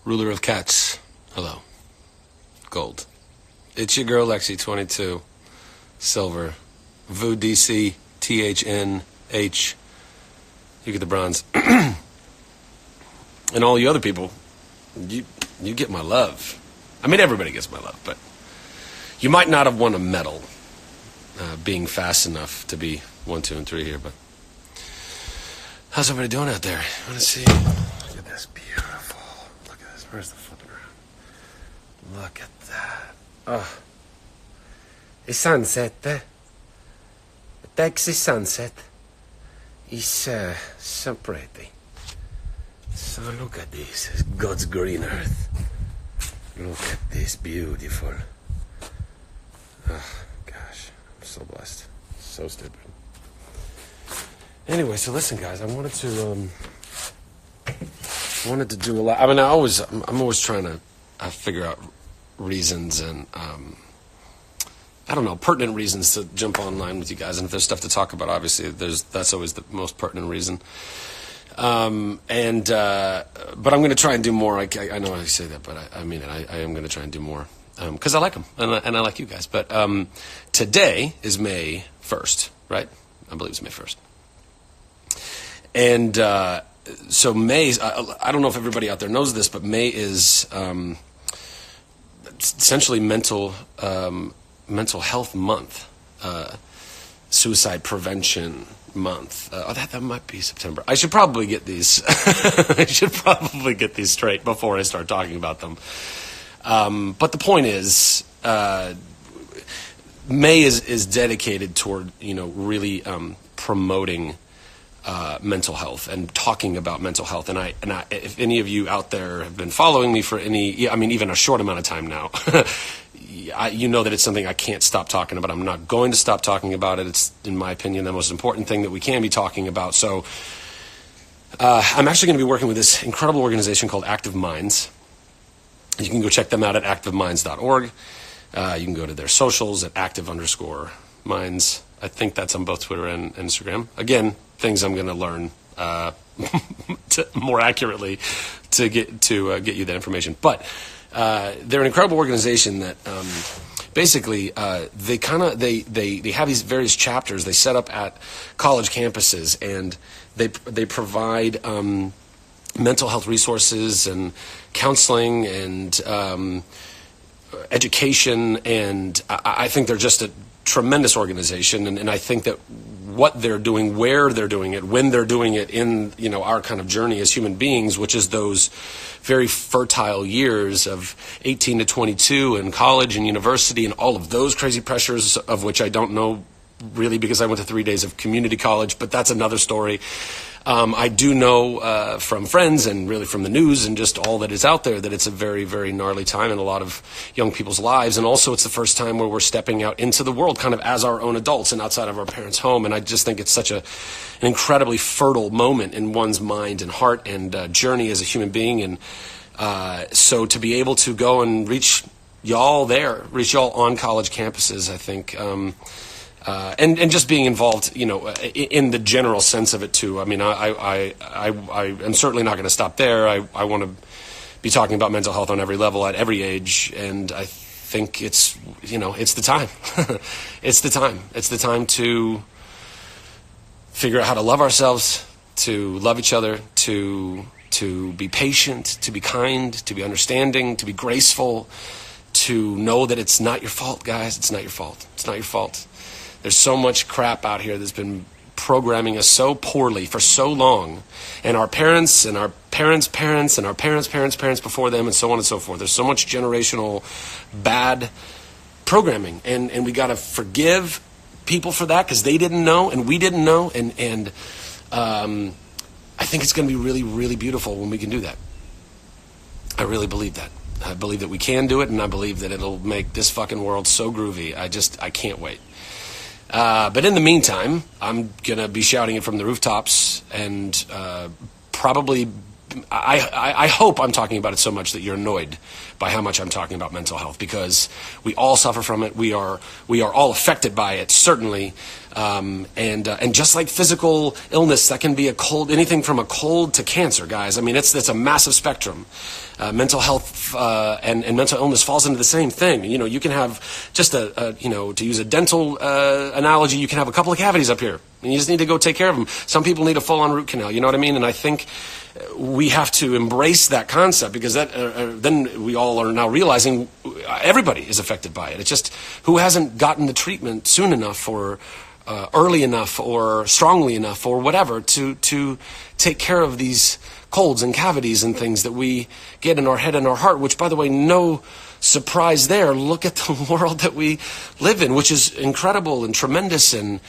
Ruler of cats. Hello. Gold. It's your girl Lexi, 22. Silver. Vu DC THNH. You get the bronze. And all you other people, you get my love. I mean, everybody gets my love, but you might not have won a medal being fast enough to be 1, 2, and 3 here, but how's everybody doing out there? I want to see. Look at this, beautiful. Look at this. Where's the flipping around? Look at that. Oh. The sunset, the Texas sunset is so pretty. So look at this. It's God's green earth. Look at this, beautiful. Oh, gosh. I'm so blessed. So stupid. Anyway, so listen, guys. I wanted to do a lot. I mean, I'm always trying to figure out reasons and I don't know, pertinent reasons to jump online with you guys. And if there's stuff to talk about, obviously, that's always the most pertinent reason. But I'm going to try and do more. I know I say that, but I mean it. I am going to try and do more because I like them and I like you guys. But today is May 1st, right? I believe it's May 1st. And so May, I don't know if everybody out there knows this, but May is essentially mental health month, suicide prevention month. That might be September. I should probably get these. I should probably get these straight before I start talking about them. But the point is, May is dedicated toward really promoting mental health and talking about mental health. And I, if any of you out there have been following me for even a short amount of time now, you know that it's something I can't stop talking about. I'm not going to stop talking about it. It's, in my opinion, the most important thing that we can be talking about. So I'm actually going to be working with this incredible organization called Active Minds. You can go check them out at activeminds.org. You can go to their socials at active_minds. I think that's on both Twitter and Instagram. Again, things I'm going to learn more accurately to get you that information. But they're an incredible organization that basically they have these various chapters they set up at college campuses, and they provide mental health resources and counseling and education, and I think they're just a tremendous organization, and I think that what they're doing, where they're doing it, when they're doing it in our kind of journey as human beings, which is those very fertile years of 18 to 22 and college and university and all of those crazy pressures, of which I don't know really because I went to 3 days of community college, but that's another story. I do know from friends and really from the news and just all that is out there that it's a very, very gnarly time in a lot of young people's lives. And also it's the first time where we're stepping out into the world kind of as our own adults and outside of our parents' home. And I just think it's such an incredibly fertile moment in one's mind and heart and journey as a human being. And so to be able to go and reach y'all on college campuses, I think and just being involved, in the general sense of it too. I mean, I am certainly not going to stop there. I want to be talking about mental health on every level at every age, and I think it's the time. It's the time. It's the time to figure out how to love ourselves, to love each other, to be patient, to be kind, to be understanding, to be graceful, to know that it's not your fault, guys. It's not your fault. It's not your fault. There's so much crap out here that's been programming us so poorly for so long. And our parents and our parents' parents and our parents' parents' parents before them and so on and so forth. There's so much generational bad programming. And we got to forgive people for that because they didn't know and we didn't know. And I think it's going to be really, really beautiful when we can do that. I really believe that. I believe that we can do it, and I believe that it'll make this fucking world so groovy. I can't wait. But in the meantime, I'm going to be shouting it from the rooftops and probably I hope I'm talking about it so much that you're annoyed by how much I'm talking about mental health, because we all suffer from it. We are all affected by it, certainly. And just like physical illness, that can be a cold, anything from a cold to cancer, guys. I mean, it's a massive spectrum. Mental health and mental illness falls into the same thing. You know, you can have just to use a dental analogy, you can have a couple of cavities up here, and you just need to go take care of them. Some people need a full-on root canal. You know what I mean? And I think we have to embrace that concept, because that then we all are now realizing everybody is affected by it. It's just who hasn't gotten the treatment soon enough, or early enough, or strongly enough, or whatever, to take care of these colds and cavities and things that we get in our head and our heart, which, by the way, no surprise there. Look at the world that we live in, which is incredible and tremendous and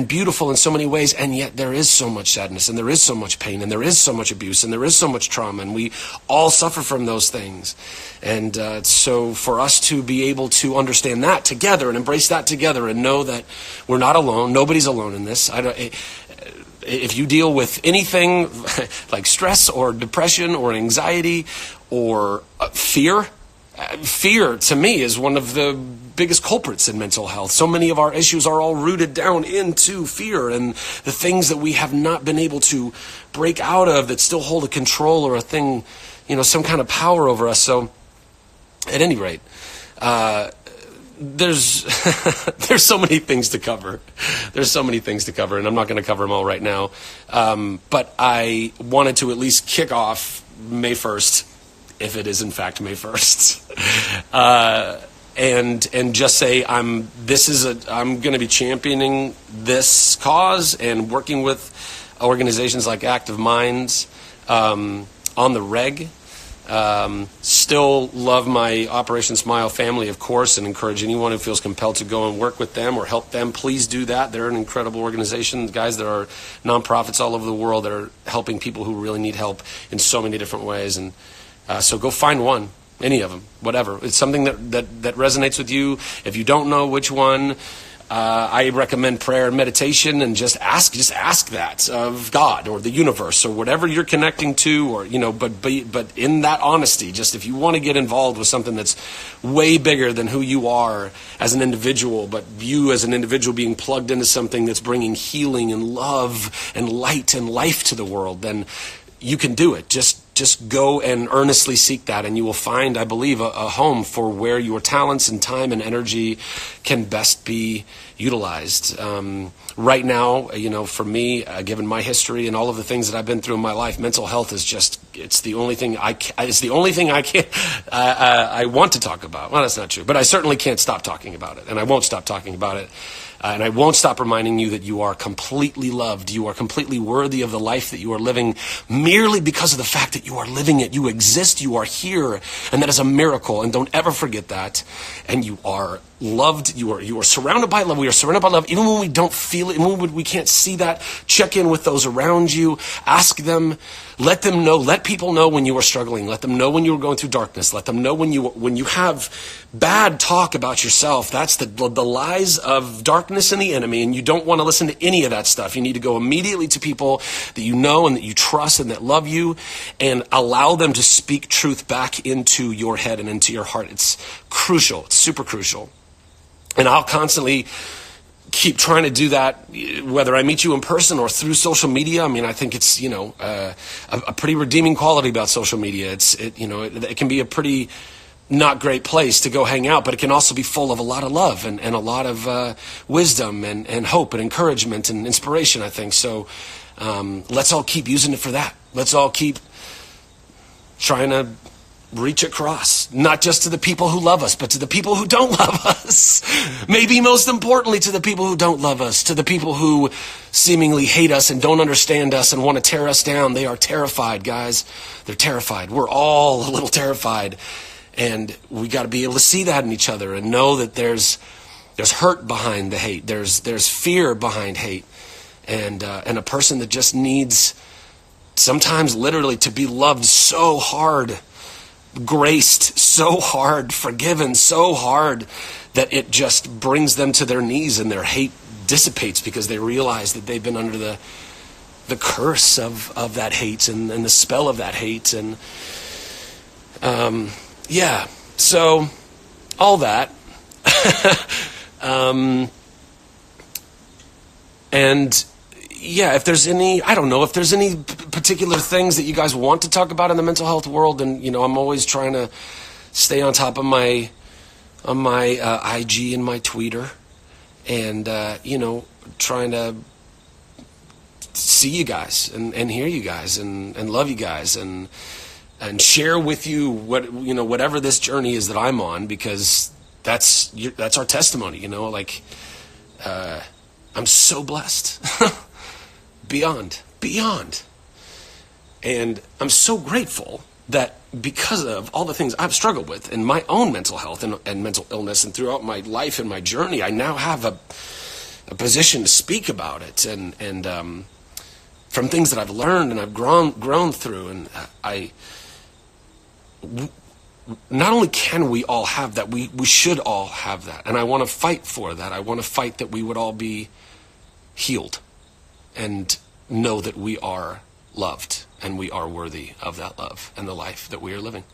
beautiful in so many ways, and yet there is so much sadness, and there is so much pain, and there is so much abuse, and there is so much trauma, and we all suffer from those things. And so for us to be able to understand that together and embrace that together and know that we're not alone, nobody's alone in this. If you deal with anything like stress or depression or anxiety or fear to me is one of the biggest culprits in mental health. So many of our issues are all rooted down into fear and the things that we have not been able to break out of, that still hold a control or a thing, some kind of power over us. So at any rate, there's so many things to cover. There's so many things to cover, and I'm not going to cover them all right now. But I wanted to at least kick off May 1st, if it is in fact May 1st, and just say I'm going to be championing this cause and working with organizations like Active Minds on the reg. Still love my Operation Smile family, of course, and encourage anyone who feels compelled to go and work with them or help them. Please do that. They're an incredible organization. Guys, there are nonprofits all over the world that are helping people who really need help in so many different ways. And so go find one, any of them, whatever. It's something that resonates with you. If you don't know which one, I recommend prayer and meditation, and just ask that of God or the universe or whatever you're connecting to, or but in that honesty, just if you want to get involved with something that's way bigger than who you are as an individual, but you as an individual being plugged into something that's bringing healing and love and light and life to the world, then you can do it. Just go and earnestly seek that, and you will find, I believe, a home for where your talents and time and energy can best be utilized. Right now, for me, given my history and all of the things that I've been through in my life, mental health is it's the only thing I want to talk about. Well, that's not true, but I certainly can't stop talking about it, and I won't stop talking about it. And I won't stop reminding you that you are completely loved. You are completely worthy of the life that you are living, merely because of the fact that you are living it. You exist, you are here, and that is a miracle. And don't ever forget that. And you are loved. You are surrounded by love. We are surrounded by love. Even when we don't feel it, even when we can't see that, check in with those around you. Ask them. Let them know. Let people know when you are struggling. Let them know when you are going through darkness. Let them know when you have bad talk about yourself. That's the lies of darkness and the enemy, and you don't want to listen to any of that stuff. You need to go immediately to people that you know and that you trust and that love you, and allow them to speak truth back into your head and into your heart. It's crucial. It's super crucial. And I'll constantly keep trying to do that, whether I meet you in person or through social media. I mean, I think it's, a pretty redeeming quality about social media. It can be a pretty not great place to go hang out, but it can also be full of a lot of love and a lot of wisdom and hope and encouragement and inspiration, I think. So let's all keep using it for that. Let's all keep trying to reach across, not just to the people who love us, but to the people who don't love us. Maybe most importantly, to the people who don't love us, to the people who seemingly hate us and don't understand us and want to tear us down. They are terrified, guys. They're terrified. We're all a little terrified. And we got to be able to see that in each other and know that there's hurt behind the hate. There's fear behind hate. And a person that just needs sometimes literally to be loved so hard, graced so hard, forgiven so hard, that it just brings them to their knees and their hate dissipates because they realize that they've been under the the curse of that hate and the spell of that hate. And yeah, so all that. And yeah, if there's any, I don't know, if there's any particular things that you guys want to talk about in the mental health world, and I'm always trying to stay on top of my IG and my Twitter, and trying to see you guys and hear you guys and love you guys and share with you whatever this journey is that I'm on, because that's our testimony. I'm so blessed. beyond. And I'm so grateful that because of all the things I've struggled with in my own mental health and mental illness and throughout my life and my journey, I now have a position to speak about it and from things that I've learned and I've grown through. And not only can we all have that, we should all have that. And I want to fight for that. I want to fight that we would all be healed and know that we are loved and we are worthy of that love and the life that we are living.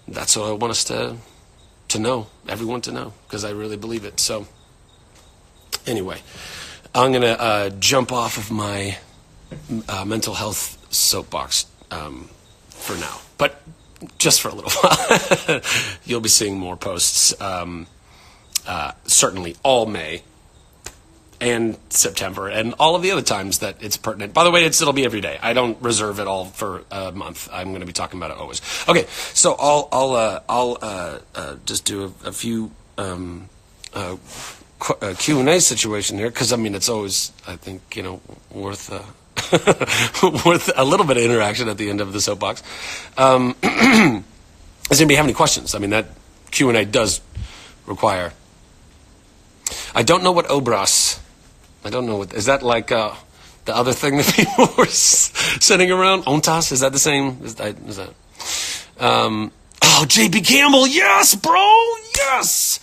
That's what I want us to know, everyone to know, because I really believe it. So anyway, I'm going to jump off of my mental health soapbox for now, but just for a little while. You'll be seeing more posts, certainly all May and September and all of the other times that it's pertinent. By the way, it'll be every day. I don't reserve it all for a month. I'm going to be talking about it always. Okay, so I'll just do a few Q&A situation here, because it's always, I think, worth worth a little bit of interaction at the end of the soapbox. Does anybody have any questions? That Q&A does require. I don't know what obras. I don't know what is that like. The other thing that people were sending around. Ontas, is that the same? Is that? Oh, J.B. Campbell, yes, bro, yes.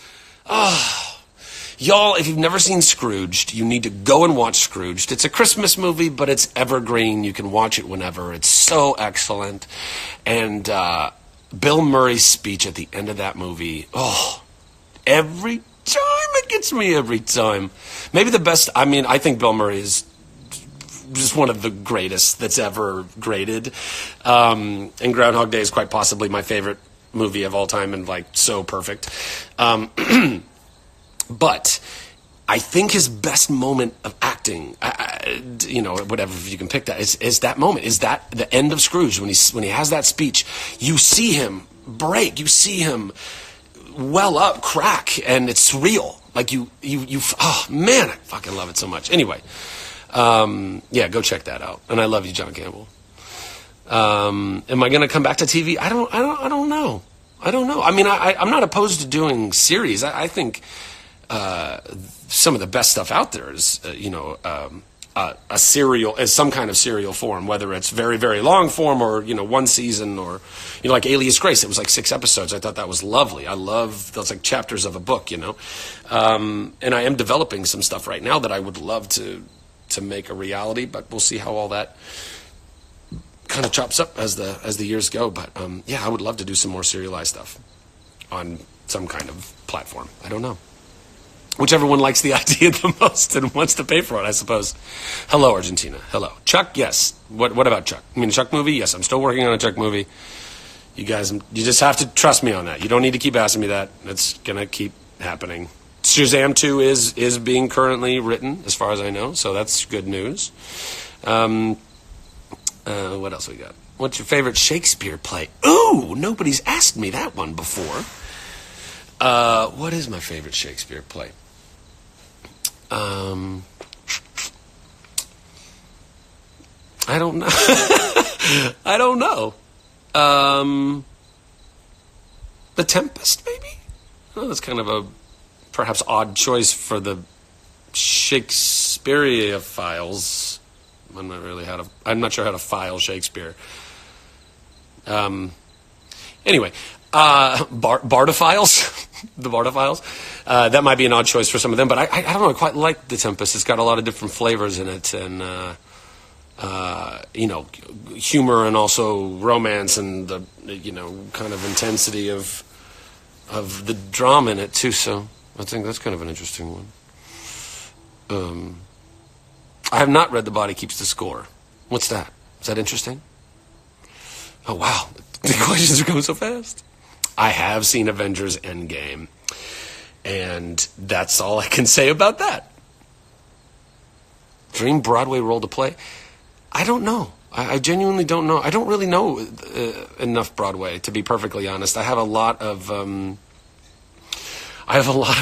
Y'all, if you've never seen Scrooged, you need to go and watch Scrooged. It's a Christmas movie, but it's evergreen. You can watch it whenever. It's so excellent. And Bill Murray's speech at the end of that movie, every time it gets me every time. Maybe the best, I think Bill Murray is just one of the greatest that's ever graded. And Groundhog Day is quite possibly my favorite movie of all time and so perfect. But I think his best moment of acting, whatever, if you can pick that, is that moment. Is that the end of Scrooge when he has that speech? You see him break. You see him well up, crack, and it's real. Oh man, I fucking love it so much. Anyway, yeah, go check that out. And I love you, John Campbell. Am I going to come back to TV? I don't know. I'm not opposed to doing series. I think some of the best stuff out there is, a serial, as some kind of serial form, whether it's very, very long form or, one season or, like Alias Grace. It was 6 episodes. I thought that was lovely. I love those chapters of a book, and I am developing some stuff right now that I would love to make a reality, but we'll see how all that kind of chops up as the years go. But yeah, I would love to do some more serialized stuff on some kind of platform. I don't know. Whichever one likes the idea the most and wants to pay for it, I suppose. Hello, Argentina. Hello. Chuck, yes. What about Chuck? Chuck movie? Yes, I'm still working on a Chuck movie. You guys, you just have to trust me on that. You don't need to keep asking me that. It's going to keep happening. Shazam 2 is being currently written, as far as I know, so that's good news. What else we got? What's your favorite Shakespeare play? Ooh, nobody's asked me that one before. What is my favorite Shakespeare play? I don't know. I don't know. The Tempest, maybe? Oh, that's kind of a perhaps odd choice for the Shakespeareophiles. I'm not sure how to file Shakespeare. Anyway, Bardophiles, the Bardophiles. That might be an odd choice for some of them, but I don't know. I quite like The Tempest. It's got a lot of different flavors in it, and humor and also romance and the, kind of intensity of the drama in it too. So I think that's kind of an interesting one. I have not read The Body Keeps the Score. What's that? Is that interesting? Oh, wow. The questions are coming so fast. I have seen Avengers Endgame, and that's all I can say about that. Dream Broadway role to play? I don't know. I genuinely don't know. I don't really know enough Broadway, to be perfectly honest. I have a lot of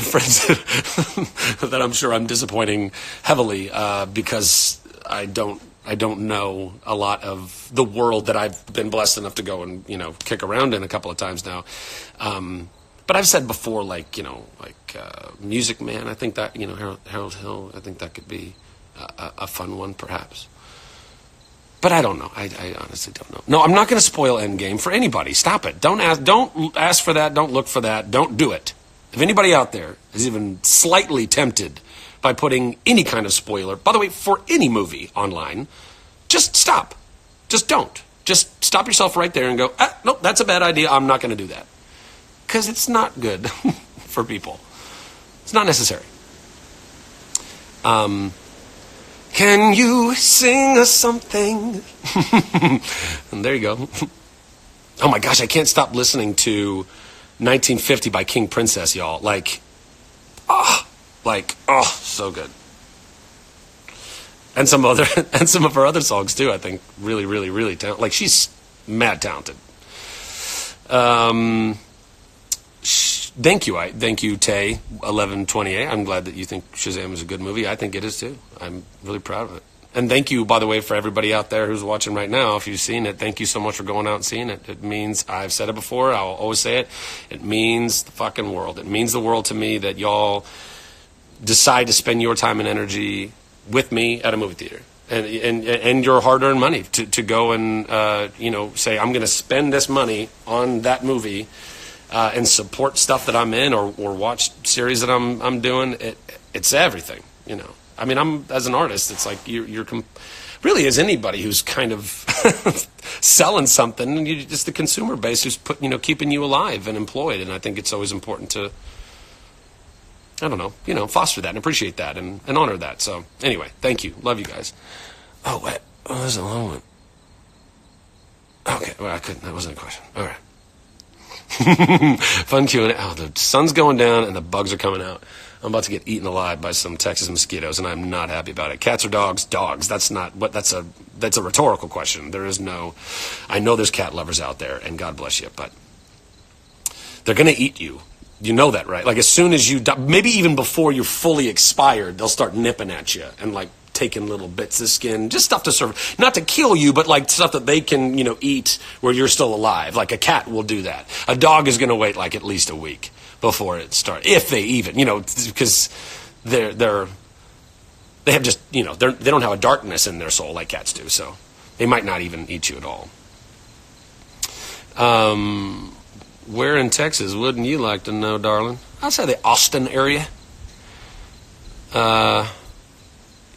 friends that I'm sure I'm disappointing heavily because I don't know a lot of the world that I've been blessed enough to go and kick around in a couple of times now. But I've said before, Music Man. I think that Harold Hill. I think that could be a fun one, perhaps. But I don't know. I honestly don't know. No, I'm not going to spoil Endgame for anybody. Stop it. Don't ask for that. Don't look for that. Don't do it. If anybody out there is even slightly tempted by putting any kind of spoiler, by the way, for any movie online, just stop. Just don't. Just stop yourself right there and go, nope, that's a bad idea. I'm not going to do that. Because it's not good for people. It's not necessary. Can you sing us something? And there you go. Oh my gosh, I can't stop listening to 1950 by King Princess, y'all. So good. And some of her other songs too, I think, really, really, really talented. Like, she's mad talented. Thank you, Tay 1128. I'm glad that you think Shazam is a good movie. I think it is too. I'm really proud of it. And thank you, by the way, for everybody out there who's watching right now. If you've seen it, thank you so much for going out and seeing it. It means, I've said it before, I'll always say it, it means the fucking world. It means the world to me that y'all decide to spend your time and energy with me at a movie theater. And your hard-earned money to go and, say, I'm going to spend this money on that movie and support stuff that I'm in or watch series that I'm doing. It's everything, I mean, I'm, as an artist, it's like you're really, as anybody who's kind of selling something, it's the consumer base who's keeping you alive and employed. And I think it's always important to, foster that and appreciate that and honor that. So anyway, thank you. Love you guys. Oh, wait. Oh, there's a long one. Okay. Well, that wasn't a question. All right. Fun Q&A. Oh, the sun's going down and the bugs are coming out. I'm about to get eaten alive by some Texas mosquitoes, and I'm not happy about it. Cats or dogs? Dogs. That's a rhetorical question. There is no. I know there's cat lovers out there, and God bless you, but they're going to eat you. You know that, right? Like, as soon as you die, maybe even before you're fully expired, they'll start nipping at you and taking little bits of skin, just stuff to serve, not to kill you, but stuff that they can, eat where you're still alive. Like a cat will do that. A dog is going to wait at least a week before it starts, if they even, because they have just, they don't have a darkness in their soul like cats do, so they might not even eat you at all. Where in Texas wouldn't you like to know, darling? I'd say the Austin area.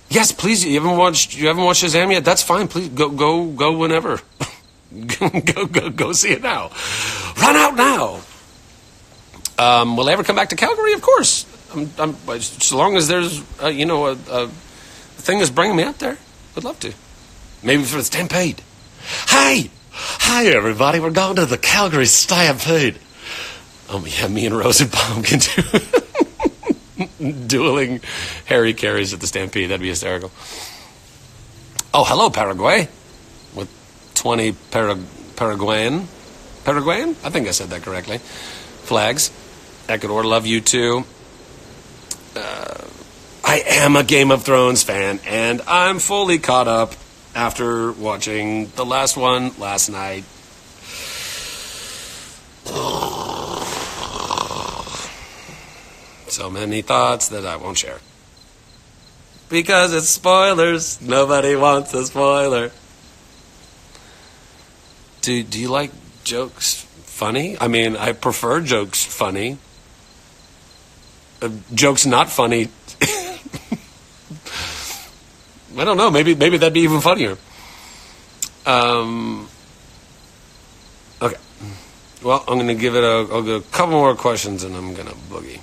Yes, please. You haven't watched Shazam yet? That's fine. Please go whenever. go see it now. Run out now. Will I ever come back to Calgary? Of course. As long as there's a thing that's bringing me up there, I'd love to. Maybe for the Stampede. Hi everybody. We're going to the Calgary Stampede. Oh yeah, me and Rosenbaum can do dueling Harry Carries at the Stampede. That'd be hysterical. Oh, hello, Paraguay. With 20 Paraguayan? I think I said that correctly. Flags. Ecuador, love you too. I am a Game of Thrones fan, and I'm fully caught up after watching the last one last night. So many thoughts that I won't share. Because it's spoilers. Nobody wants a spoiler. Do you like jokes funny? I mean, I prefer jokes funny. Jokes not funny. I don't know. Maybe that'd be even funnier. Okay. Well, I'm going to give it I'll go a couple more questions and I'm going to boogie.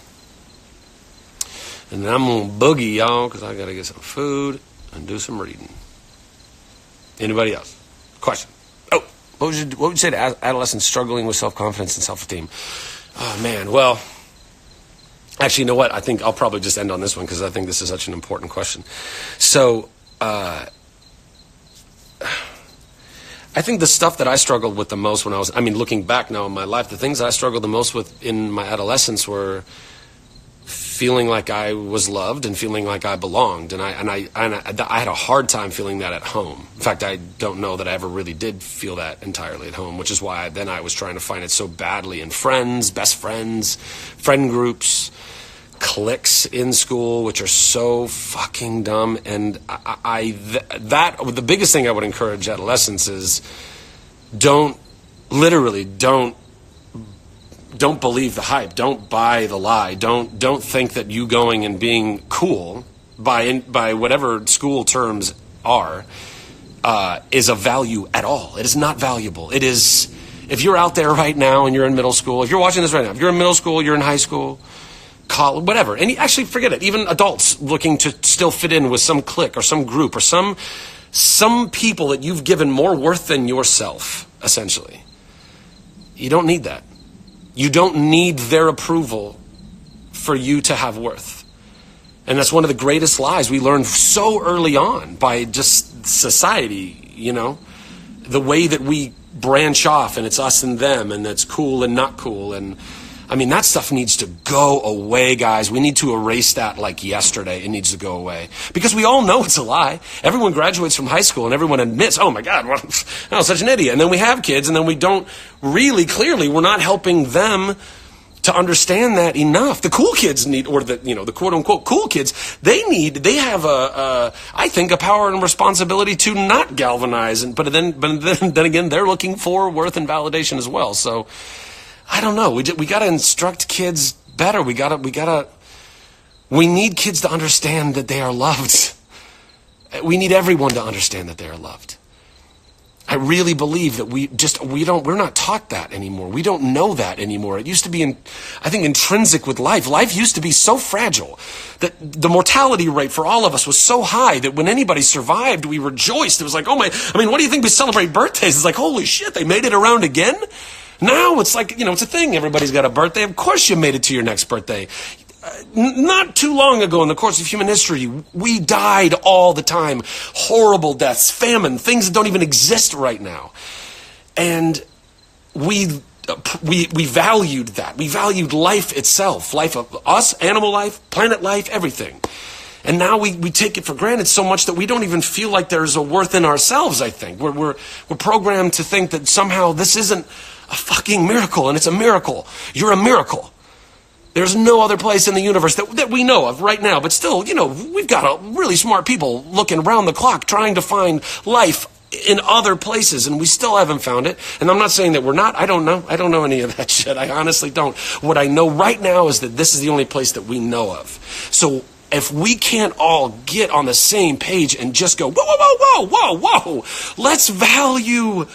And then I'm going to boogie, y'all, because I got to get some food and do some reading. Anybody else? Question. Oh, what would you say to adolescents struggling with self-confidence and self-esteem? Oh, man. Well, actually, you know what? I think I'll probably just end on this one because I think this is such an important question. So, I think the stuff that I struggled with the most when looking back now in my life, the things I struggled the most with in my adolescence were feeling like I was loved and feeling like I belonged. And I had a hard time feeling that at home. In fact, I don't know that I ever really did feel that entirely at home, which is why then I was trying to find it so badly in friends, best friends, friend groups, cliques in school, which are so fucking dumb. And the biggest thing I would encourage adolescents is don't believe the hype. Don't buy the lie. Don't think that you going and being cool by whatever school terms are is of value at all. It is not valuable. It is, if you're out there right now and you're in middle school, if you're watching this right now, if you're in middle school, you're in high school, college, whatever, and actually forget it, even adults looking to still fit in with some clique or some group or some people that you've given more worth than yourself, essentially. You don't need that. You don't need their approval for you to have worth. And that's one of the greatest lies we learn so early on by just society, the way that we branch off and it's us and them and it's cool and not cool. And that stuff needs to go away, guys. We need to erase that like yesterday. It needs to go away. Because we all know it's a lie. Everyone graduates from high school and everyone admits, oh my God, I'm such an idiot. And then we have kids and then we don't we're not helping them to understand that enough. The cool kids need, or the quote unquote cool kids, they have I think a power and responsibility to not galvanize. But then again, they're looking for worth and validation as well. So, I don't know. We got to instruct kids better. We need kids to understand that they are loved. We need everyone to understand that they are loved. I really believe that we're not taught that anymore. We don't know that anymore. It used to be I think intrinsic with life. Life used to be so fragile that the mortality rate for all of us was so high that when anybody survived, we rejoiced. It was like, what do you think we celebrate birthdays? It's like, holy shit, they made it around again? Now it's like, it's a thing. Everybody's got a birthday. Of course you made it to your next birthday. Not too long ago in the course of human history, we died all the time. Horrible deaths, famine, things that don't even exist right now. And we valued that. We valued life itself, life of us, animal life, planet life, everything. And now we take it for granted so much that we don't even feel like there's a worth in ourselves, I think. We're programmed to think that somehow this isn't a fucking miracle, and it's a miracle. You're a miracle. There's no other place in the universe that we know of right now. But still, we've got really smart people looking around the clock trying to find life in other places, and we still haven't found it. And I'm not saying that we're not. I don't know. I don't know any of that shit. I honestly don't. What I know right now is that this is the only place that we know of. So if we can't all get on the same page and just go, whoa, whoa, whoa, whoa, whoa, whoa, let's value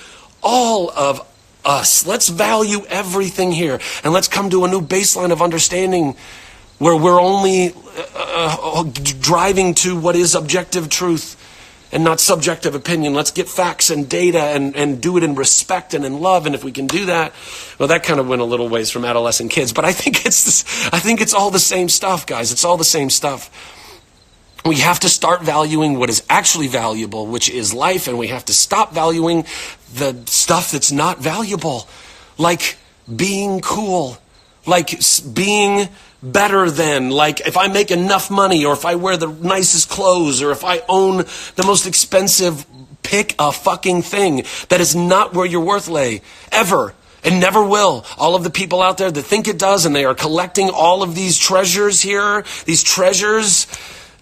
all of us. Let's value everything here. And let's come to a new baseline of understanding where we're only driving to what is objective truth and not subjective opinion. Let's get facts and data and do it in respect and in love. And if we can do that, well, that kind of went a little ways from adolescent kids. But I think it's all the same stuff, guys. It's all the same stuff. We have to start valuing what is actually valuable, which is life, and we have to stop valuing the stuff that's not valuable, like being cool, like being better than, like if I make enough money, or if I wear the nicest clothes, or if I own the most expensive, pick a fucking thing. That is not where your worth lay, ever. And never will. All of the people out there that think it does, and they are collecting all of these treasures here, these treasures,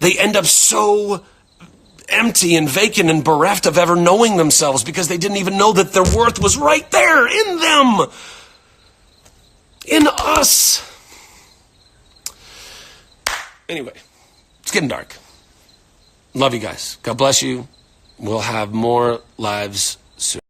they end up so empty and vacant and bereft of ever knowing themselves because they didn't even know that their worth was right there in them, in us. Anyway, it's getting dark. Love you guys. God bless you. We'll have more lives soon.